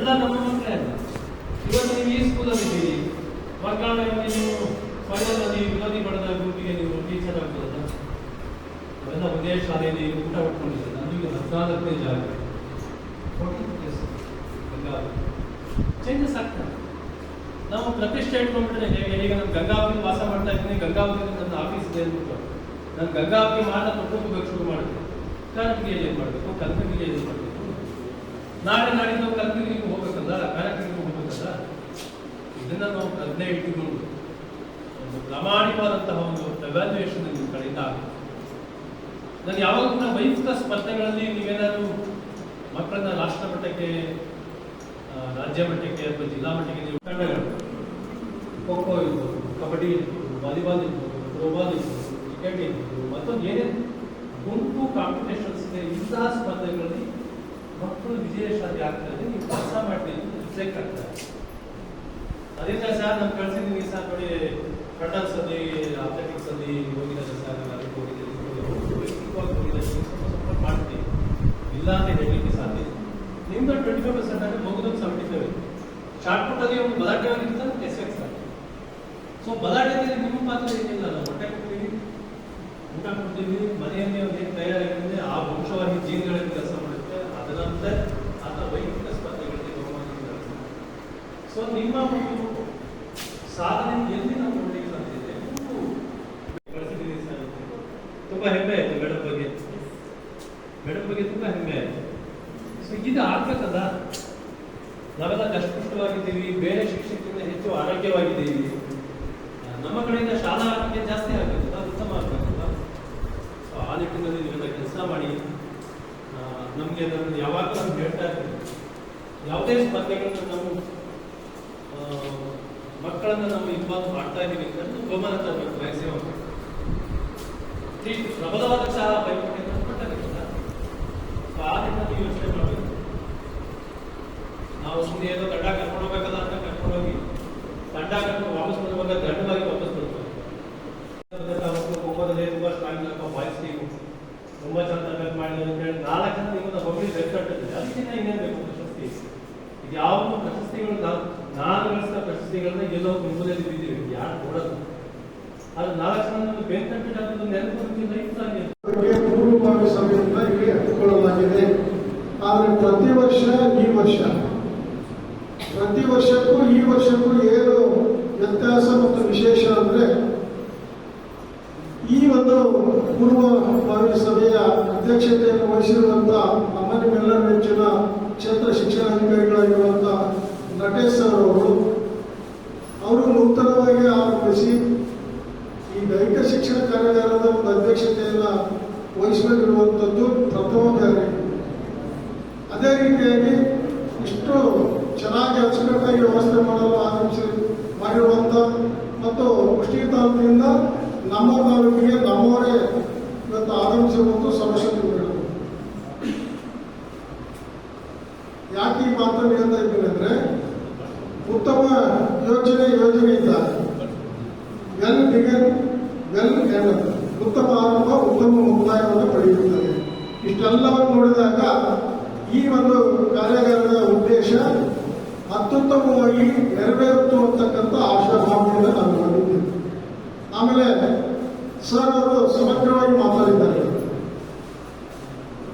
ಎಲ್ಲ ನಮ್ಮ ಮಕ್ಕಳೇ ಅಲ್ಲ. ಇವತ್ತು ನೀವು ಈ ಸ್ಕೂಲಲ್ಲಿದ್ದೀರಿ, ಮಕ್ಕಳನ್ನ ನೀವು ಫೈನಲ್ ವಿರೋಧಿ ಪಡೆದ ಗುಂಪಿಗೆ ನೀವು ಟೀಚರ್ ಆಗ್ಬೋದಲ್ಲ. ಅವೆಲ್ಲ ಒಂದೇ ಶಾಲೆಯಲ್ಲಿ ಊಟ ಉಟ್ಕೊಂಡಿದ್ದಾರೆ. ನನಗೆ 14ನೇ ಜಾಗ ಚೇಂಜಸ್ ಆಗ್ತದೆ. ನಾವು ಪ್ರತಿಷ್ಠೆ ಇಟ್ಕೊಂಡ್ಬಿಟ್ರೆ ಹೇಗೆ? ಈಗ ನಾನು ಗಂಗಾವತಿ ವಾಸ ಮಾಡ್ತಾ ಇದ್ದೀನಿ, ಗಂಗಾವತಿಯಲ್ಲಿ ನನ್ನ ಆಫೀಸ್ ಇದೆ ಅಂದ್ಬಿಟ್ಟು ನಾನು ಗಂಗಾವತಿ ಮಾಡ ಕುಟುಂಬಕ್ಕೆ ಶುರು ಮಾಡಿದೆ. ಕಾರಟಗಿರಿಯಲ್ಲಿ ಏನು ಮಾಡಬೇಕು, ಕಲಕಗಿರಿಯಲ್ಲಿ ಏನು ಮಾಡಬೇಕು, ನಾಳೆ ನಾವು ಕಲಕಗಿರಿಗೆ ಹೋಗ್ಬೇಕಲ್ಲ, ಕಾರಟಗಿರಿಗೆ ಹೋಗ್ಬೇಕಲ್ಲ. ಇದನ್ನ ನಾವು ಪ್ರಜ್ಞೆ ಇಟ್ಟುಕೊಂಡು ಒಂದು ಪ್ರಾಮಾಣಿಕವಾದಂತಹ ಒಂದು ಎವ್ಯಾಲ್ಯೂಯೇಷನ್ ನಿಮ್ಮ ಕಡೆಯಿಂದ ಆಗುತ್ತೆ. ನಾನು ಯಾವಾಗ ಕೂಡ ವೈಯಕ್ತಿಕ ಸ್ಪರ್ಧೆಗಳಲ್ಲಿ ನೀವೇನಾದರೂ ಮಕ್ಕಳನ್ನ ರಾಷ್ಟ್ರ ಮಟ್ಟಕ್ಕೆ, ರಾಜ್ಯ ಮಟ್ಟಕ್ಕೆ ಅಥವಾ ಜಿಲ್ಲಾ ಮಟ್ಟಕ್ಕೆ ನೀವು ತಂಡಗಳು, ಖೋ ಖೋ ಇರ್ಬೋದು, ಕಬಡ್ಡಿ ಇರ್ಬೋದು, ವಾಲಿಬಾಲ್ ಇರ್ಬೋದು, ಥ್ರೋಬಾಲ್ ಇರ್ಬೋದು, ಕ್ರಿಕೆಟ್ ಇರ್ಬೋದು, ಮತ್ತೊಂದು ಏನೇನು ಗುಂಪು ಕಾಂಪಿಟೇಷನ್ಸ್ ಇದೆ, ಇಂತಹ ಸ್ಪರ್ಧೆಗಳಲ್ಲಿ ಮಕ್ಕಳು ವಿಜಯಶಾಲಿ ಆಗ್ತಾರೆ. ನೀವು ಕೆಲಸ ಮಾಡಿ ರಿಫ್ಲೆಕ್ಟ್ ಆಗ್ತಾರೆ. ಅದರಿಂದ ಸರ್ ನಾನು ಕಳಿಸಿದ್ದೀನಿ ಸರ್, ನೋಡಿ ಹರ್ಡಲ್ಸ್ ಅಲ್ಲಿ, ಅಥ್ಲೆಟಿಕ್ಸ್ ಅಲ್ಲಿ ಹೋಗಿದ್ದಾರೆ ಸರ್, ಅದಕ್ಕೆ ಹೋಗಿದ್ದಾರೆ, ಸಪೋರ್ಟ್ ಮಾಡ್ತೀವಿ, ಇಲ್ಲ ಅಂತ ಹೇಳಲಿಕ್ಕೆ ಸಾಧ್ಯ. ನಿಮ್ದು 25% ಆಗಿ ಹೋಗೋದಕ್ಕೆ 75. ಶಾರ್ಟ್ ಪುಟ್ ಅಲ್ಲಿ ಒಂದು ಬಲಾಟೆ ಆಗಿರ್ತಾರೆ ಎಸ್ ಸರ್. ಸೊ ಬಲಾಟೆಯಲ್ಲಿ ನಿಮ್ಮ ಪಾತ್ರ ಏನಿಲ್ಲ. ನಾವು ಹೊಟ್ಟೆ ಕೊಡ್ತೀವಿ, ಊಟ ಕೊಡ್ತೀವಿ, ಮನೆಯಲ್ಲಿ ಒಂದು ಏನು ತಯಾರಾಗಿದೆ ಆ ವಂಶವಾಹಿ ಜೀನ್ಗಳಲ್ಲಿ ಕೆಲಸ ಮಾಡುತ್ತೆ. ಅದರಂತೆ ಅಥವಾ ವೈಯಕ್ತಿಕ ಸ್ಪರ್ಧೆಗಳಿಗೆ ಬಹುಮಾನ. ಸೊ ನಿಮ್ಮ ಒಂದು ಸಾಧನೆ ಎಲ್ಲಿ ನಾವು ನೋಡಲಿಕ್ಕೆ ಸಾಧ್ಯ ಇದೆ. ಕಳಿಸಿದ್ದೀನಿ ಸರ್, ತುಂಬಾ ಹೆಮ್ಮೆ ಆಯ್ತು ಮೇಡಮ್ ಬಗ್ಗೆ ತುಂಬಾ ಹೆಮ್ಮೆ ಆಯ್ತು. ಸೊ ಇದು ಆಗ್ಬೇಕಲ್ಲ. ನಾವೆಲ್ಲ ಕಷ್ಟಪುಷ್ಟವಾಗಿದ್ದೀವಿ, ಬೇರೆ ಶಿಕ್ಷಕರಿಂದ ಹೆಚ್ಚು ಆರೋಗ್ಯವಾಗಿದ್ದೀವಿ. ನಮ್ಮ ಕಡೆಯಿಂದ ಶಾಲಾ ಆರೋಗ್ಯ ಜಾಸ್ತಿ ಆಗಬೇಕಲ್ಲ, ಉತ್ತಮ ಆಗಬೇಕಲ್ಲ. ಸೊ ಆ ನಿಟ್ಟಿನಲ್ಲಿ ನೀವೆಲ್ಲ ಕೆಲಸ ಮಾಡಿ. ನಮಗೆ ನಾನು ಯಾವಾಗಲೂ ನಾವು ಹೇಳ್ತಾ ಇರ್ತೀವಿ, ಯಾವುದೇ ಸ್ಪರ್ಧೆಗಳನ್ನು ನಾವು ಮಕ್ಕಳನ್ನು ನಾವು ಇನ್ವಾಲ್ವ್ ಮಾಡ್ತಾ ಇದ್ದೀವಿ ಅಂತ ಬಹುಮಾನ ತರಬೇಕು. ಮ್ಯಾಕ್ಸಿಮಮ್ ಪ್ರಬಲವಾದ ಸಹ ಪೈಪೋಟಿಯನ್ನು ಕೊಟ್ಟಬೇಕಲ್ಲ. ಆ ನಿಟ್ಟಿನಲ್ಲಿ ಯೋಚನೆ ಮಾಡಬೇಕು. ನಾವು ಸುಮ್ಮನೆ ಏನೋ ತಂಡ ಕರ್ಕೊಂಡು ಹೋಗ್ಬೇಕಲ್ಲ ಅಂತ ಕರ್ಕೊಂಡೋಗಿ ತಂಡ ಕರ್ಕೊಂಡು ವಾಪಸ್ ಬರುವಾಗ ದಂಡವಾಗಿ ವಾಪಸ್ ಬರ್ತಾರೆ. ಖೋಖೋದಲ್ಲಿ ತುಂಬ ಸ್ಟ್ರಾಂಗ್ ಆಗೋ ಬಾಯ್ಸ್ ಟೀಮು ತುಂಬ ಚೆನ್ನಾಗಿ ಮಾಡಿದ್ರು ಅಂತ ಹೇಳಿ 4 ಜನ ನಿಮ್ಮನ್ನ ಹೋಗಿ ಬೆಳ್ಕಟ್ಟಿದ್ದಾರೆ. ಅದಕ್ಕಿಂತ ಇನ್ನೇನು ಬೇಕು ಪ್ರಶಸ್ತಿ? ಇದು ಯಾವುದು ಪ್ರಶಸ್ತಿಗಳು ನಾನು ಗಳಿಸಿದ ಪ್ರಶಸ್ತಿಗಳನ್ನ ಎಲ್ಲೋ ಗುಂಪದಲ್ಲಿ ಬಿದ್ದೀವಿ, ಯಾರು ಕೊಡೋದು? ಅದು 4 ಜನ ಬೆಳ್ಕಟ್ಟಿಟ್ಟು ಅದನ್ನು ನೆನಪು ಲೈಫ್ನಲ್ಲಿ ಪೂರ್ವಭಾವಿ ಸಭೆಯಿಂದ ಇಲ್ಲಿ ಹಮ್ಮಿಕೊಳ್ಳಲಾಗಿದೆ. ಆದರೆ ಪ್ರತಿ ವರ್ಷಕ್ಕೂ ಈ ವರ್ಷಕ್ಕೂ ಏನು ವ್ಯತ್ಯಾಸ ಮತ್ತು ವಿಶೇಷ ಅಂದರೆ, ಈ ಒಂದು ಪೂರ್ವಭಾವಿ ಸಭೆಯ ಅಧ್ಯಕ್ಷತೆಯನ್ನು ವಹಿಸಿರುವಂಥ ನಮ್ಮ ನಿಮ್ಮೆಲ್ಲರ ನೆಚ್ಚಿನ ಕ್ಷೇತ್ರ ಶಿಕ್ಷಣಾಧಿಕಾರಿಗಳಾಗಿರುವಂಥ ನಟೇಶ್ ಅವರು ನೂತನವಾಗಿ ಆರಂಭಿಸಿ ಈ ದೈಹಿಕ ಶಿಕ್ಷಣ ಕಾರ್ಯಾಗಾರದ ಒಂದು ಅಧ್ಯಕ್ಷತೆಯನ್ನು ವಹಿಸಬೇಕಿರುವಂಥದ್ದು ಪ್ರಥಮ ಬಾರಿ. ಅದೇ ರೀತಿಯಾಗಿ ಇಷ್ಟು ಚೆನ್ನಾಗಿ ಅಚ್ಚುಕಟ್ಟಾಗಿ ವ್ಯವಸ್ಥೆ ಮಾಡಲು ಮಾಡಿರುವಂಥ ಮತ್ತು ಕುಷ್ಟಗಿ ತಾಲೂಕಿನಿಂದ ನಮ್ಮ ತಾಲೂಕಿಗೆ ನಮ್ಮವರೇ ಇವತ್ತು ಆಗಮಿಸಿರುವಂಥ ಸಮಸ್ಯೆಗಳು. ಯಾಕೆ ಈ ಮಾತನ್ನು ಹೇಳ್ತಾ ಇದ್ದೀನಿ ಅಂದರೆ, ಉತ್ತಮ ಯೋಜನೆ ಇದ್ದಾರೆ. ವೆಲ್ ಬಿಗನ್ ವೆಲ್ ಎಂಡ್, ಉತ್ತಮ ಆರಂಭ ಉತ್ತಮ ಮುಕ್ತಾಯವನ್ನು ಪಡೆಯುತ್ತದೆ. ಇಷ್ಟೆಲ್ಲವನ್ನು ನೋಡಿದಾಗ ಈ ಒಂದು ಕಾರ್ಯಾಗಾರದ ಉದ್ದೇಶ ಅತ್ಯುತ್ತಮವಾಗಿ ನೆರವೇರುತ್ತು ಅಂತಕ್ಕಂಥ ಆಶಾಭಾವನೆಯಿಂದ ನಾನು ಮಾಡಿದ್ದೇನೆ. ಆಮೇಲೆ ಸರ್ ಅವರು ಸಮಗ್ರವಾಗಿ ಮಾತಾಡಿದ್ದಾರೆ.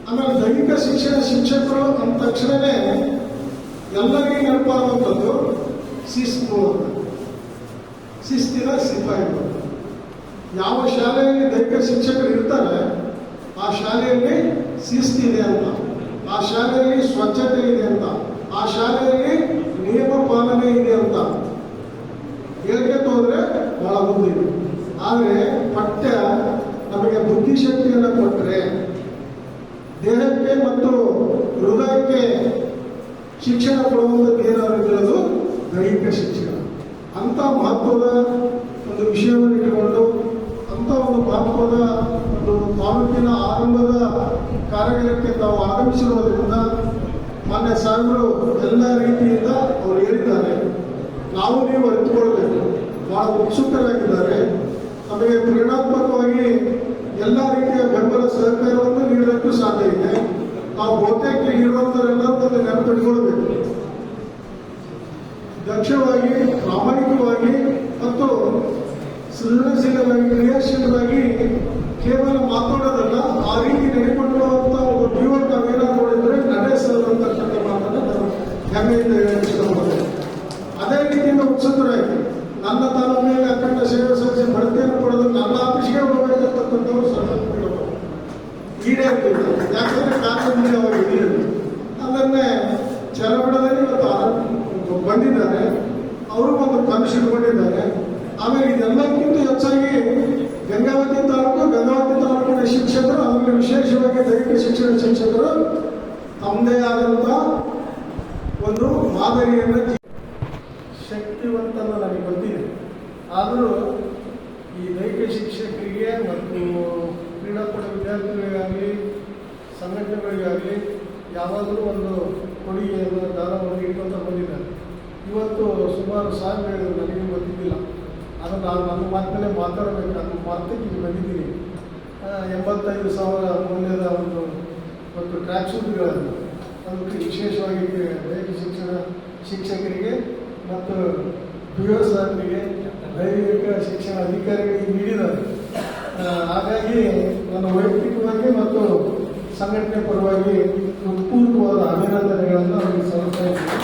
ಆಮೇಲೆ ದೈಹಿಕ ಶಿಕ್ಷಕರು ಅಂದ ತಕ್ಷಣವೇ ಎಲ್ಲರಿಗೂ ನೆನಪಾಗುವಂಥದ್ದು ಶಿಸ್ತಿನ ಸಿಪಾಯಿಗಳು. ಯಾವ ಶಾಲೆಯಲ್ಲಿ ದೈಹಿಕ ಶಿಕ್ಷಕರು ಇರ್ತಾರೆ ಆ ಶಾಲೆಯಲ್ಲಿ ಶಿಸ್ತಿದೆ ಅಂತ, ಆ ಶಾಲೆಯಲ್ಲಿ ಸ್ವಚ್ಛತೆ ಇದೆ ಅಂತ, ಆ ಶಾಲೆಯಲ್ಲಿ ನಿಯಮ ಪಾಲನೆ ಇದೆ ಅಂತ ಹೇಳ್ಕೊತ ಹೋದ್ರೆ ಬಹಳ ಮುಂದಿದೆ. ಆದರೆ ಪಠ್ಯ ನಮಗೆ ಬುದ್ಧಿಶಕ್ತಿಯನ್ನು ಕೊಟ್ಟರೆ, ದೇಹಕ್ಕೆ ಮತ್ತು ಹೃದಯಕ್ಕೆ ಶಿಕ್ಷಣ ಕೊಡುವಂಥದ್ದು ಏನಾದರೂ ದೈಹಿಕ ಶಿಕ್ಷಣ. ಅಂಥ ಮಹತ್ವದ ಒಂದು ವಿಷಯವನ್ನು ಇಟ್ಟುಕೊಂಡು ಅಂಥ ಒಂದು ಮಹತ್ವದ ಒಂದು ತಾಲೂಕಿನ ಆರಂಭದ ಕಾರ್ಯಾಗಾರಕ್ಕೆ ತಾವು ಆಗಮಿಸಿರುವುದರಿಂದ ಮಾನ್ಯ ಸಾಹೇಬರು ಎಲ್ಲ ರೀತಿಯಿಂದ ಅವರು ಹೇಳಿದ್ದಾರೆ. ನಾವು ನೀವು ಅರಿತುಕೊಳ್ಬೇಕು, ಬಹಳ ಉತ್ಸುಕರಾಗಿದ್ದಾರೆ. ನಮಗೆ ಪ್ರೇರಣಾತ್ಮಕವಾಗಿ ಎಲ್ಲ ರೀತಿಯ ಬೆಂಬಲ ಸಹಕಾರವನ್ನು ನೀಡಲಿಕ್ಕೂ ಸಾಧ್ಯ ಇದೆ. ನಾವು ಬಹುತೇಕ ಇರುವಂಥವರೆಲ್ಲರೂ ಒಂದು ನೆನಪಿಟ್ಕೊಳ್ಬೇಕು. ದಕ್ಷವಾಗಿ, ಪ್ರಾಮಾಣಿಕವಾಗಿ ಮತ್ತು ಸೃಜನಶೀಲವಾಗಿ, ಕ್ರಿಯಾಶೀಲವಾಗಿ ಕೇವಲ ಮಾತಾಡೋದಲ್ಲ, ಆ ರೀತಿ ನಡಿಕೊಳ್ಳುವಂಥ ಒಂದು ಜೀವನ ನಾವೇನಾದ್ರು ನೋಡಿದ್ರೆ ನಡೆಸಲು ಅಂತಕ್ಕಂಥ ಮಾತನ್ನು ನಾನು ಹೆಮ್ಮೆಯಿಂದ ಹೇಳಲು ಇಷ್ಟಪಡ್ತೇನೆ. ಅದೇ ರೀತಿಯಿಂದ ಉತ್ಸುಕರಾಗಿ ನನ್ನ ತನ್ನ ಮೇಲೆ ಅಖಂಡ ಸೇವೆ ಸಲ್ಲಿಸಿ ಬಡ್ತಿಯನ್ನು ಪಡೆದು ನನ್ನ ಆಫೀಸ್ಗೆ ಹೋಗಬೇಕಂತಕ್ಕಂಥವ್ರು ಸಂಕಲ್ಪಗಳು ಈಡೇರಿಲ್ಲ. ಯಾಕಂದರೆ ಕಾರ್ಯದಲ್ಲಿ ಅವರು ಇರಲಿಲ್ಲ. ಅದನ್ನೇ ಚರಬಡದಲ್ಲಿ ಇವತ್ತು ಬಂದಿದ್ದಾರೆ, ಅವರು ಒಂದು ಕನಸು ಇಟ್ಕೊಂಡಿದ್ದಾರೆ. ಆಮೇಲೆ ಇದೆಲ್ಲಕ್ಕಿಂತ ಹೆಚ್ಚಾಗಿ ಗಂಗಾವತಿ ತಾಲೂಕಿನ ಶಿಕ್ಷಕರು, ಅದರಲ್ಲಿ ವಿಶೇಷವಾಗಿ ದೈಹಿಕ ಶಿಕ್ಷಣ ಶಿಕ್ಷಕರು ತಮ್ಮದೇ ಆದಂಥ ಒಂದು ಮಾದರಿಯನ್ನು ಶಕ್ತಿವಂತನ ನನಗೆ ಗೊತ್ತಿದೆ. ಆದರೂ ಈ ದೈಹಿಕ ಶಿಕ್ಷಕರಿಗೆ ಮತ್ತು ಕ್ರೀಡಾಪಟು ವಿದ್ಯಾರ್ಥಿಗಳಿಗಾಗಲಿ ಸಂಘಟನೆಗಳಿಗಾಗಲಿ ಯಾವಾಗಲೂ ಒಂದು ಕೊಡುಗೆಯನ್ನು ದಾನವನ್ನು ಇಟ್ಕೊಂತ ಬಂದಿದ್ದಾರೆ. ಇವತ್ತು ಸುಮಾರು ಸಾವಿರ ಹೇಳಿದ್ರು, ನನಗೆ ಗೊತ್ತಿದ್ದಿಲ್ಲ. ಅದು ನಾನು ನನ್ನ ಮಾತಿನಲ್ಲೇ ಮಾತಾಡಬೇಕು, ನನ್ನ ಮಾತಕ್ಕೆ ಇಲ್ಲಿ ಬಂದಿದ್ದೀನಿ. 85,000 ಮೌಲ್ಯದ ಒಂದು ಮತ್ತು ಟ್ರ್ಯಾಕ್ ಸೂಟ್ಗಳನ್ನು ಅದಕ್ಕೆ ವಿಶೇಷವಾಗಿ ದೈಹಿಕ ಶಿಕ್ಷಕರಿಗೆ ಮತ್ತು POSರಿಗೆ ದೈಹಿಕ ಶಿಕ್ಷಣ ಅಧಿಕಾರಿಗಳಿಗೆ ನೀಡಿದ್ದಾರೆ. ಹಾಗಾಗಿ ನನ್ನ ವೈಯಕ್ತಿಕವಾಗಿ ಮತ್ತು ಸಂಘಟನೆ ಪರವಾಗಿ ಹೃತ್ಪೂರ್ವಕವಾದ ಅಭಿನಂದನೆಗಳನ್ನು ಅವರಿಗೆ ಸಲ್ಲಿಸ್ತಾ ಇದ್ದೀನಿ.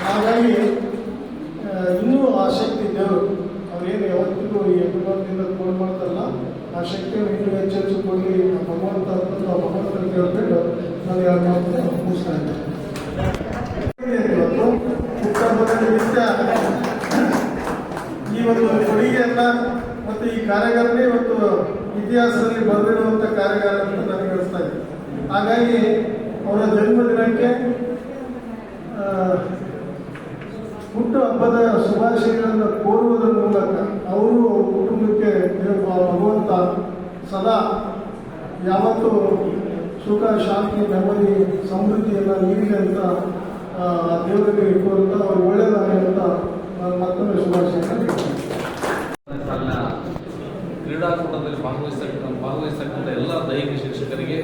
ಹಾಗಾಗಿ ಇನ್ನೂ ಆ ಶಕ್ತಿ ದೇವರು ಅವರೇನು ಯಾವತ್ತಿಗೂ ಈ ಅಭಿಮಾನದಿಂದ ಫೋನ್ ಮಾಡ್ತಾರಲ್ಲ, ಆ ಶಕ್ತಿಯನ್ನು ಇನ್ನೂ ಹೆಚ್ಚು ಕೊಡಲಿ ಭಗವಂತ ಅಂತ ನಾವು ಭಗವಂತನ ಕೇಳ್ಬಿಟ್ಟು ನಾನು ಎರಡು ಮಾತು ಮುಗಿಸ್ತಾ ಇದ್ದೇನೆ. ಇವತ್ತು ಹುಟ್ಟುಹಬ್ಬದ ನಿಮಿತ್ತ ಈ ಒಂದು ಕೊಡುಗೆಯನ್ನು ಮತ್ತು ಈ ಕಾರ್ಯಾಗಾರನೇ ಇವತ್ತು ಇತಿಹಾಸದಲ್ಲಿ ಬರೆದಿರುವಂಥ ಕಾರ್ಯಾಗಾರ ಅಂತ ನನಗೆ ಅನಿಸ್ತಾ ಇದೆ. ಹಾಗಾಗಿ ಅವರ ಜನ್ಮದಿನಕ್ಕೆ ಹುಟ್ಟು ಹಬ್ಬದ ಶುಭಾಶಯಗಳನ್ನು ಕೋರುವುದರ ಮೂಲಕ ಅವರು ಕುಟುಂಬಕ್ಕೆ ಭಗವಂತ ಸದಾ ಯಾವತ್ತೂ ಸುಖ, ಶಾಂತಿ, ನೆಮ್ಮದಿ, ಸಮೃದ್ಧಿಯನ್ನು ನೀಡಲಿ ಅಂತ ದೇವರಿಗೆ ಕೋರುತ್ತಾ ಅವರು ಒಳ್ಳೆಯದಾಗಲಿ ಅಂತ ನಾನು ಮತ್ತೊಮ್ಮೆ ಶುಭಾಶಯಗಳನ್ನು ಕ್ರೀಡಾಕೂಟದಲ್ಲಿ ಭಾಗವಹಿಸ್ತಕ್ಕಂಥ ಎಲ್ಲ ದೈಹಿಕ ಶಿಕ್ಷಕರಿಗೆ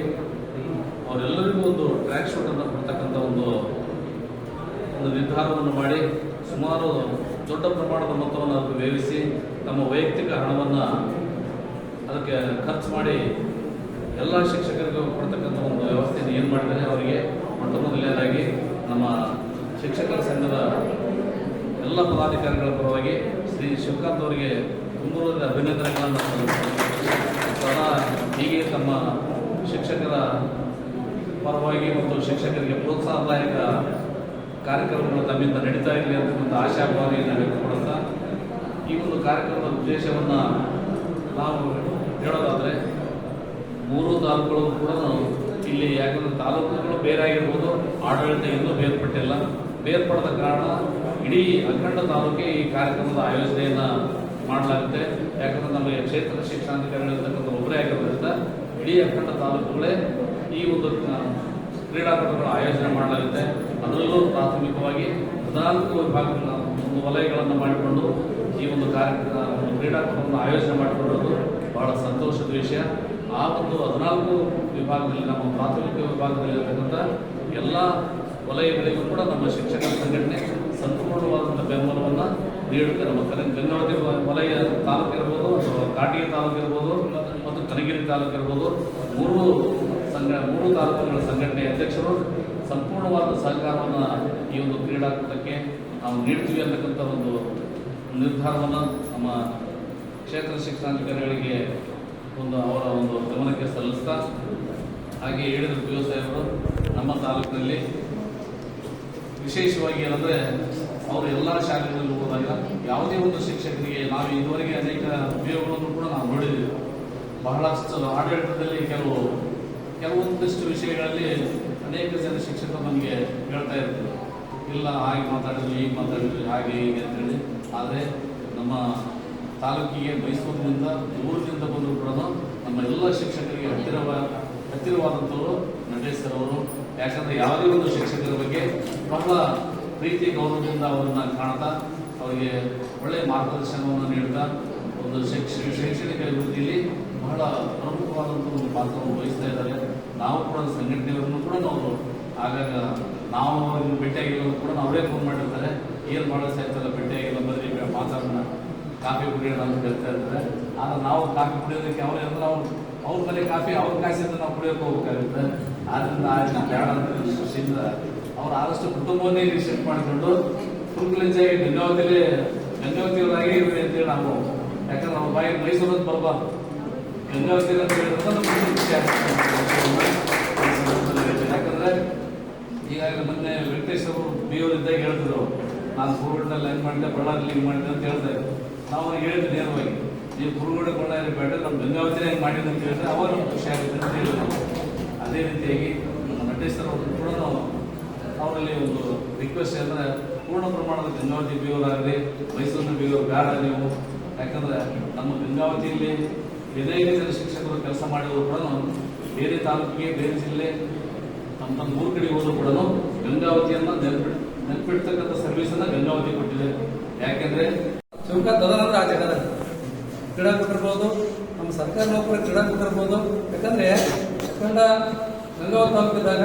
ಅವರೆಲ್ಲರಿಗೂ ಒಂದು ಟ್ರ್ಯಾಕ್ ಶೂಟನ್ನು ಕೊಡ್ತಕ್ಕಂಥ ಒಂದು ನಿರ್ಧಾರವನ್ನು ಮಾಡಿ ಸುಮಾರು ದೊಡ್ಡ ಪ್ರಮಾಣದ ಮೊತ್ತವನ್ನು ಅದಕ್ಕೆ ವ್ಯಯಿಸಿ ತಮ್ಮ ವೈಯಕ್ತಿಕ ಹಣವನ್ನು ಅದಕ್ಕೆ ಖರ್ಚು ಮಾಡಿ ಎಲ್ಲ ಶಿಕ್ಷಕರಿಗೂ ಕೊಡ್ತಕ್ಕಂಥ ಒಂದು ವ್ಯವಸ್ಥೆಯನ್ನು ಏನು ಮಾಡಿದರೆ ಅವರಿಗೆ ಮೊಟ್ಟ ಮೊದಲನೇದಾಗಿ ನಮ್ಮ ಶಿಕ್ಷಕರ ಸಂಘದ ಎಲ್ಲ ಪದಾಧಿಕಾರಿಗಳ ಪರವಾಗಿ ಶ್ರೀ ಶಿವಕಾಂತ್ ಅವರಿಗೆ ತುಂಬುವುದರ ಅಭಿನಂದನೆಗಳನ್ನು ಸದಾ ಹೀಗೆ ತಮ್ಮ ಶಿಕ್ಷಕರ ಪರವಾಗಿ ಮತ್ತು ಶಿಕ್ಷಕರಿಗೆ ಪ್ರೋತ್ಸಾಹದಾಯಕ ಕಾರ್ಯಕ್ರಮಗಳು ತಮ್ಮಿಂದ ನಡೀತಾ ಇರಲಿ ಅಂತ ಒಂದು ಆಶಾಭಾವನೆಯನ್ನು ವ್ಯಕ್ತಪಡುತ್ತಾ ಈ ಒಂದು ಕಾರ್ಯಕ್ರಮದ ಉದ್ದೇಶವನ್ನು ನಾವು ಹೇಳೋದಾದರೆ 3 ತಾಲೂಕುಗಳು ಕೂಡ ಇಲ್ಲಿ ಯಾಕಂದರೆ ತಾಲೂಕುಗಳು ಬೇರೆ ಆಗಿರ್ಬೋದು, ಆಡಳಿತ ಇನ್ನೂ ಬೇರ್ಪಟ್ಟಿಲ್ಲ. ಬೇರ್ಪಡದ ಕಾರಣ ಇಡೀ ಅಖಂಡ ತಾಲೂಕಿಗೆ ಈ ಕಾರ್ಯಕ್ರಮದ ಆಯೋಜನೆಯನ್ನು ಮಾಡಲಾಗುತ್ತೆ. ಯಾಕಂದರೆ ನಮಗೆ ಕ್ಷೇತ್ರ ಶಿಕ್ಷಣಾಧಿಕಾರಿಗಳಿರ್ತಕ್ಕಂಥ ಒಬ್ಬರೇ ಆಗಿರೋದ್ರಿಂದ ಇಡೀ ಅಖಂಡ ತಾಲೂಕುಗಳೇ ಈ ಒಂದು ಕ್ರೀಡಾಕೂಟಗಳ ಆಯೋಜನೆ ಮಾಡಲಾಗುತ್ತೆ. ಅದರಲ್ಲೂ ಪ್ರಾಥಮಿಕವಾಗಿ 14 ವಿಭಾಗಗಳ ಒಂದು ವಲಯಗಳನ್ನು ಮಾಡಿಕೊಂಡು ಈ ಒಂದು ಕ್ರೀಡಾಕೂಟವನ್ನು ಆಯೋಜನೆ ಮಾಡಿಕೊಳ್ಳೋದು ಬಹಳ ಸಂತೋಷದ ವಿಷಯ. ಆ ಒಂದು 14 ವಿಭಾಗದಲ್ಲಿ ನಮ್ಮ ಪ್ರಾಥಮಿಕ ವಿಭಾಗದಲ್ಲಿರತಕ್ಕಂಥ ಎಲ್ಲ ವಲಯಗಳಿಗೂ ಕೂಡ ನಮ್ಮ ಶಿಕ್ಷಕರ ಸಂಘಟನೆ ಸಂಪೂರ್ಣವಾದಂಥ ಬೆಂಬಲವನ್ನು ನೀಡುತ್ತೆ. ನಮ್ಮ ಗಂಗಾವತಿ ವಲಯ ತಾಲೂಕು ಇರ್ಬೋದು, ಅಥವಾ ಕಾಟಿಗೆ ತಾಲೂಕು ಇರ್ಬೋದು, ಮತ್ತು ಕನಗಿರಿ ತಾಲೂಕು ಇರ್ಬೋದು, 3 ತಾಲೂಕುಗಳ ಸಂಘಟನೆಯ ಅಧ್ಯಕ್ಷರು ಸಂಪೂರ್ಣವಾದ ಸಹಕಾರವನ್ನು ಈ ಒಂದು ಕ್ರೀಡಾಕೂಟಕ್ಕೆ ನಾವು ನೀಡ್ತೀವಿ ಅಂತಕ್ಕಂಥ ಒಂದು ನಿರ್ಧಾರವನ್ನು ನಮ್ಮ ಕ್ಷೇತ್ರ ಶಿಕ್ಷಣಾಧಿಕಾರಿಗಳಿಗೆ ಅವರ ಒಂದು ಗಮನಕ್ಕೆ ಸಲ್ಲಿಸ್ತಾ, ಹಾಗೆ ಹೇಳಿದ PO ಸಾಹೇಬರು ನಮ್ಮ ತಾಲೂಕಿನಲ್ಲಿ ವಿಶೇಷವಾಗಿ ಏನಂದರೆ ಅವರು ಎಲ್ಲ ಶಾಲೆಗಳಲ್ಲಿ ಹೋದಾಗ ಯಾವುದೇ ಒಂದು ಶಿಕ್ಷಕರಿಗೆ ನಾವು ಇದುವರೆಗೆ ಅನೇಕ POಗಳನ್ನು ಕೂಡ ನಾವು ನೋಡಿದ್ದೀವಿ. ಬಹಳಷ್ಟು ಆಡಳಿತದಲ್ಲಿ ಕೆಲವೊಂದಿಷ್ಟು ವಿಷಯಗಳಲ್ಲಿ ಅನೇಕ ಜನ ಶಿಕ್ಷಕರು ನಮಗೆ ಹೇಳ್ತಾ ಇರ್ತಾರೆ, ಇಲ್ಲ ಹಾಗೆ ಮಾತಾಡಿದ್ವಿ, ಹೀಗೆ ಮಾತಾಡಿದ್ವಿ, ಹಾಗೆ ಹೀಗೆ ಅಂತೇಳಿ. ಆದರೆ ನಮ್ಮ ತಾಲೂಕಿಗೆ ಮೈಸೂರಿನಿಂದ ದೂರದಿಂದ ಬಂದರೂ ಕೂಡ ನಮ್ಮ ಎಲ್ಲ ಶಿಕ್ಷಕರಿಗೆ ಹತ್ತಿರವಾದಂಥವರು ನಟೇಶ್ ಅವರು. ಯಾಕಂದರೆ ಯಾವುದೇ ಒಂದು ಶಿಕ್ಷಕರ ಬಗ್ಗೆ ಬಹಳ ಪ್ರೀತಿ ಗೌರವದಿಂದ ಅವರನ್ನು ಕಾಣ್ತಾ ಅವರಿಗೆ ಒಳ್ಳೆಯ ಮಾರ್ಗದರ್ಶನವನ್ನು ನೀಡ್ತಾ ಒಂದು ಶೈಕ್ಷಣಿಕ ಅಭಿವೃದ್ಧಿಯಲ್ಲಿ ಬಹಳ ಪ್ರಮುಖವಾದಂಥ ಒಂದು ಪಾತ್ರವನ್ನು ವಹಿಸ್ತಾ ಇದ್ದಾರೆ. ನಾವು ಕೂಡ ಸಂಘಟನೆಯವರನ್ನು ಕೂಡ ನಾವು ಆಗಾಗ ನಾವು ಅವ್ರಿಗೆ ಭೇಟಿಯಾಗಿರೋದು ಕೂಡ ಅವರೇ ಫೋನ್ ಮಾಡಿರ್ತಾರೆ. ಏನು ಮಾಡೋದು ಸಾಯ್ತಲ್ಲ ಭೇಟಿಯಾಗಿಲ್ಲ ಬರೀ ಮಾತಾಡೋಣ ಕಾಫಿ ಕುಡಿಯೋಣ ಅಂತ ಹೇಳ್ತಾ ಇರ್ತಾರೆ. ಆದರೆ ನಾವು ಕಾಫಿ ಕುಡಿಯೋದಕ್ಕೆ ಅವ್ರು ಅಂದ್ರೆ ಅವ್ರ ಮನೆ ಕಾಫಿ ಅವ್ರ ಕಾಸಿಂದ ನಾವು ಕುಡಿಯೋಕೆ ಹೋಗ್ಬೇಕಾಗುತ್ತೆ. ಆದ್ದರಿಂದ ಬೇಡ ಅಂತ ದೃಷ್ಟಿಯಿಂದ ಅವ್ರು ಆದಷ್ಟು ಕುಟುಂಬವನ್ನೇ ಇಲ್ಲಿ ಶಿಫ್ಟ್ ಮಾಡಿಕೊಂಡು ಫುಲ್ಫಿಲೆಂಜಾಗಿ ಗಂಗಾವತಿಯವರಾಗಿ ಇರಲಿ ಅಂತೇಳಿ ನಾವು, ಯಾಕಂದ್ರೆ ಅವ್ರ ಬಾಯಿ ಮೈಸೂರು ಅಂತ ಬರಬಾರ್ದು, ಗಂಗಾವತಿ ಅಂತ ಹೇಳಿದ್ರೆ ನಮ್ಗೆ ಖುಷಿ ಆಗ್ತದೆ. ಯಾಕಂದ್ರೆ ಈಗಾಗಲೇ ಮೊನ್ನೆ ವೆಂಕಟೇಶ್ ಅವರು BO ಇದ್ದಾಗ ಹೇಳಿದ್ರು, ನಾನು ಕುರುಗೋಡಿನಲ್ಲಿ ಹೆಂಗೆ ಮಾಡಿದೆ, ಬಳ್ಳಾರಿಲಿ ಹಿಂಗೆ ಮಾಡಿದೆ ಅಂತ ಹೇಳ್ತಾ ಇದ್ರು. ನಾವು ಅವ್ರಿಗೆ ಹೇಳಿದ್ವಿ ನೇರವಾಗಿ, ನೀವು ಕುರುಗೋಡಿ ಬಳ್ಳಾರಿ ಬೇಡ, ನಮ್ಮ ಗಂಗಾವತಿನೇ ಹೆಂಗೆ ಮಾಡಿದೆ ಅಂತ ಹೇಳಿದ್ರೆ ಅವಾಗ ನಮ್ಗೆ ಖುಷಿ ಆಗುತ್ತೆ ಅಂತ ಹೇಳಿದ್ರು. ಅದೇ ರೀತಿಯಾಗಿ ವೆಂಕಟೇಶ್ವರ ಅವರು ಕೂಡ ಅವರಲ್ಲಿ ಒಂದು ರಿಕ್ವೆಸ್ಟ್ ಅಂದರೆ ಪೂರ್ಣ ಪ್ರಮಾಣದ ಗಂಗಾವತಿ BO ಆಗಲಿ, ಮೈಸೂರಿನ BO ಬೇಡ ನೀವು. ಯಾಕಂದ್ರೆ ನಮ್ಮ ಗಂಗಾವತಿಯಲ್ಲಿ 15 ಜನ ಶಿಕ್ಷಕರು ಕೆಲಸ ಮಾಡಿದ್ರು ಕೂಡ ಬೇರೆ ತಾಲೂಕಿಗೆ, ಬೇರೆ ಜಿಲ್ಲೆ, ನಮ್ಮ ಮೂರು ಕಡೆ ಹೋದ್ರು ಕೂಡ ಗಂಗಾವತಿಯನ್ನ ನೆನಪಿಡ್ತಕ್ಕಂಥ ಸರ್ವಿಸನ್ನ ಗಂಗಾವತಿ ಕೊಟ್ಟಿದೆ. ಯಾಕೆಂದ್ರೆ ಶಿವಕ ತದನಂತರ ಆ ಜಾಗದಲ್ಲಿ ಕ್ರೀಡಾಕೂಟ ಇರ್ಬೋದು, ನಮ್ಮ ಸರ್ಕಾರಿ ನೌಕರ ಕ್ರೀಡಾಕೂಟ ಇರ್ಬೋದು. ಯಾಕಂದ್ರೆ ಗಂಗಾವತಿ ತಾಲೂಕಿದ್ದಾಗ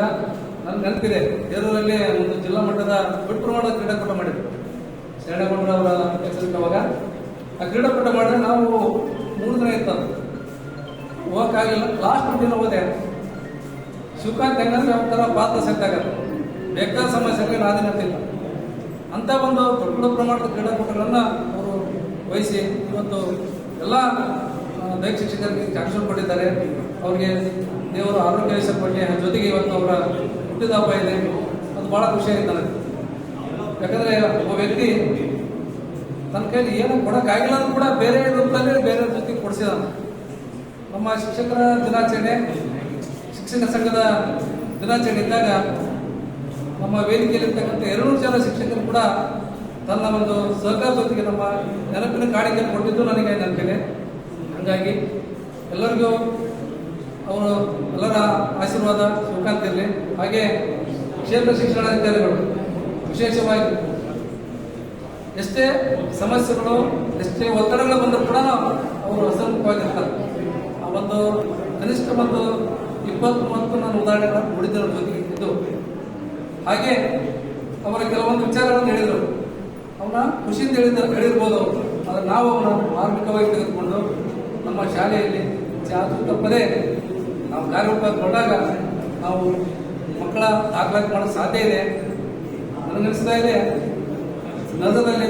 ನನ್ಗೆ ನೆನಪಿದೆ, ಬೇರೂರಲ್ಲಿ ಒಂದು ಜಿಲ್ಲಾ ಮಟ್ಟದ ದೊಡ್ಡ ಪ್ರಮಾಣದ ಕ್ರೀಡಾಕೂಟ ಮಾಡಿದ್ರು. ಶರಣಗೌಡರ ಅವರ ಅವಾಗ ಆ ಕ್ರೀಡಾಕೂಟ ಮಾಡಿದ್ರೆ ನಾವು 3 ದಿನ ಇರ್ತದೆ, ಹೋಗಕ್ಕಾಗಲಿಲ್ಲ. ಲಾಸ್ಟ್ ದಿನ ಹೋದೆ. ಶಿವಕಾಂತ್ ಹೆಂಗಂದ್ರೆ ಒಂಥರ ಪಾತ್ರ ಸೆಟ್ ಆಗತ್ತೆ, ಬೇಕಾದ ಸಮಸ್ಯೆಗಳಿಗೆ ನಾದಿನಂತಿಲ್ಲ. ಅಂತ ಒಂದು ದೊಡ್ಡ ಪ್ರಮಾಣದ ಕ್ರೀಡಾಕೂಟಗಳನ್ನು ಅವರು ವಹಿಸಿ ಇವತ್ತು ಎಲ್ಲ ದೈಹಿಕ ಶಿಕ್ಷಕರಿಗೆ ಚಾನ್ಸ್ ಕೊಟ್ಟಿದ್ದಾರೆ. ಅವ್ರಿಗೆ ದೇವರು ಆರೋಗ್ಯ ಕೊಟ್ಟೆ, ಜೊತೆಗೆ ಇವತ್ತು ಅವರ ಹುಟ್ಟಿದ ಹಬ್ಬ ಇದೆ. ಅದು ಬಹಳ ಖುಷಿ ಆಯ್ತು ನನಗೆ. ಯಾಕಂದ್ರೆ ಒಬ್ಬ ವ್ಯಕ್ತಿ ತನ್ನ ಕೈಲಿ ಏನು ಕೊಡೋಕ್ಕಾಗಿಲ್ಲ ಅಂದ್ರೂ ಕೂಡ ಬೇರೆ ರೂಪದಲ್ಲಿ ಬೇರೆ ಜೊತೆಗೆ ಕೊಡಿಸಿದಾನೆ. ನಮ್ಮ ಶಿಕ್ಷಕರ ದಿನಾಚರಣೆ, ಶಿಕ್ಷಕ ಸಂಘದ ದಿನಾಚರಣೆ ಇದ್ದಾಗ ನಮ್ಮ ವೇದಿಕೆಯಲ್ಲಿರ್ತಕ್ಕಂಥ 200 ಜನ ಶಿಕ್ಷಕರು ಕೂಡ ತನ್ನ ಒಂದು ಸಹಕಾರ ಜೊತೆಗೆ ನಮ್ಮ ನೆನಪಿನ ಕಾಣಿಕೆ ಕೊಟ್ಟಿದ್ದು ನನಗೆ ನೆನಪಿದೆ. ಹಾಗಾಗಿ ಎಲ್ಲರಿಗೂ ಅವರು ಎಲ್ಲರ ಆಶೀರ್ವಾದ ಶಿವಕಾಂತ್ ಇರಲಿ. ಹಾಗೆ ಕ್ಷೇತ್ರ ಶಿಕ್ಷಣಾಧಿಕಾರಿಗಳು ವಿಶೇಷವಾಗಿ ಎಷ್ಟೇ ಸಮಸ್ಯೆಗಳು, ಎಷ್ಟೇ ಒತ್ತಡಗಳು ಬಂದರೂ ಕೂಡ ಅವರು ಹಸನ್ಮುಖವಾಗಿರ್ತಾರೆ. ಆ ಒಂದು ಕನಿಷ್ಠ ಒಂದು 20-30 ನಾನು ಉದಾಹರಣೆಗಳನ್ನು ನೋಡಿದ್ದರ ಜೊತೆಗೆ ಇದ್ದು, ಹಾಗೆ ಅವರ ಕೆಲವೊಂದು ವಿಚಾರಗಳನ್ನು ಹೇಳಿದರು. ಅವನ್ನ ಖುಷಿಯಿಂದ ಹೇಳಿರ್ಬೋದು, ಆದರೆ ನಾವು ಅವನ್ನ ಮಾರ್ಮಿಕವಾಗಿ ತೆಗೆದುಕೊಂಡು ನಮ್ಮ ಶಾಲೆಯಲ್ಲಿ ತಪ್ಪದೇ ನಾವು ಕಾರ್ಯಕ್ರಮಗೊಂಡಾಗ ನಾವು ಮಕ್ಕಳ ದಾಖಲಾತಿ ಮಾಡಲು ಸಾಧ್ಯ ಇದೆ. ನನಗನ್ನಿಸ್ತಾ ಇದೆ ನಗರದಲ್ಲಿ